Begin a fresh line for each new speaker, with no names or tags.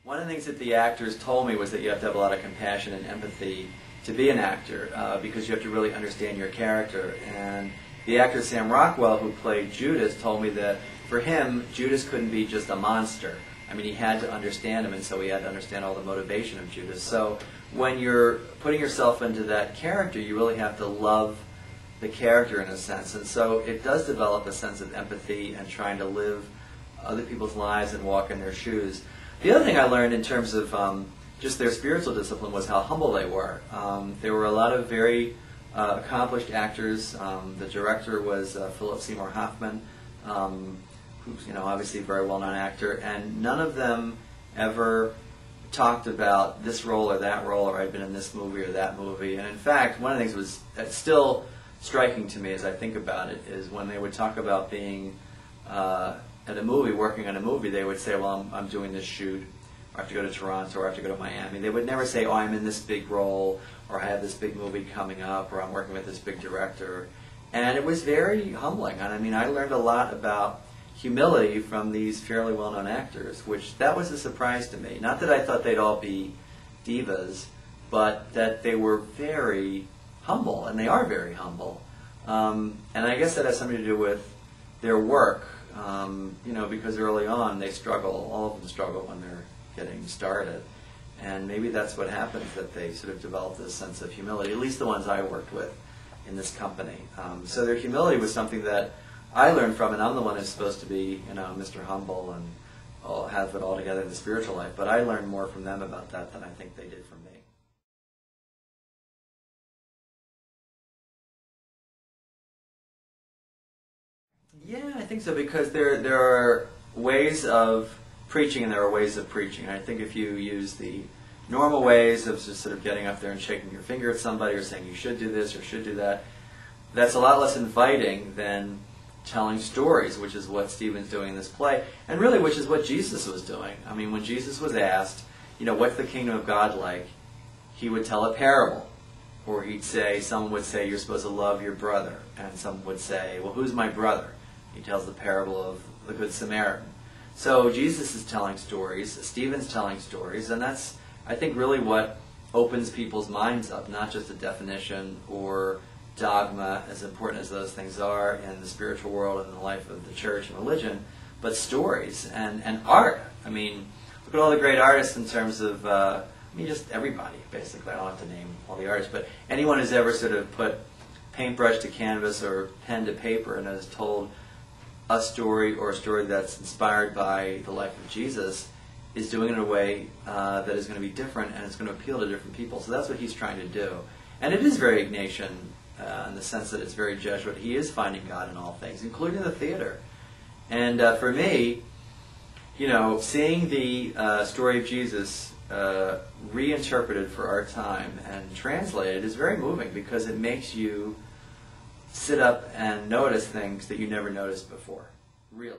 One of the things that the actors told me was that you have to have a lot of compassion and empathy to be an actor, because you have to really understand your character. And the actor Sam Rockwell, who played Judas, told me that for him, Judas couldn't be just a monster. I mean, he had to understand him, and so he had to understand all the motivation of Judas. So when you're putting yourself into that character, you really have to love the character in a sense. And so it does develop a sense of empathy and trying to live other people's lives and walk in their shoes. The other thing I learned in terms of just their spiritual discipline was how humble they were. There were a lot of very accomplished actors. The director was Philip Seymour Hoffman, who's obviously a very well-known actor, and none of them ever talked about this role or that role, or I'd been in this movie or that movie. And in fact, one of the things that's still striking to me as I think about it is when they would talk about being at a movie, working on a movie, they would say, well, I'm doing this shoot, or I have to go to Toronto, or I have to go to Miami. They would never say, oh, I'm in this big role, or I have this big movie coming up, or I'm working with this big director. And it was very humbling. And I mean, I learned a lot about humility from these fairly well-known actors, which that was a surprise to me. Not that I thought they'd all be divas, but that they were very humble, and they are very humble. And I guess that has something to do with their work, because early on they struggle, all of them struggle when they're getting started. And maybe that's what happens, that they sort of develop this sense of humility, at least the ones I worked with in this company. So their humility was something that I learned from, and I'm the one who's supposed to be, Mr. Humble and have it all together in the spiritual life. But I learned more from them about that than I think they did from me. Yeah, I think so, because there are ways of preaching and there are ways of preaching. And I think if you use the normal ways of just sort of getting up there and shaking your finger at somebody or saying you should do this or should do that, that's a lot less inviting than telling stories, which is what Stephen's doing in this play, and really which is what Jesus was doing. I mean, when Jesus was asked, what's the kingdom of God like, he would tell a parable. Or someone would say, you're supposed to love your brother. And someone would say, well, who's my brother? He tells the parable of the Good Samaritan. So Jesus is telling stories, Stephen's telling stories, and that's, I think, really what opens people's minds up, not just a definition or dogma, as important as those things are in the spiritual world and in the life of the church and religion, but stories and art. I mean, look at all the great artists in terms of, just everybody, basically. I don't have to name all the artists, but anyone who's ever sort of put paintbrush to canvas or pen to paper and has told a story or a story that's inspired by the life of Jesus is doing it in a way that is going to be different and it's going to appeal to different people. So that's what he's trying to do. And it is very Ignatian in the sense that it's very Jesuit. He is finding God in all things, including the theater. And for me, seeing the story of Jesus reinterpreted for our time and translated is very moving, because it makes you sit up and notice things that you never noticed before, really.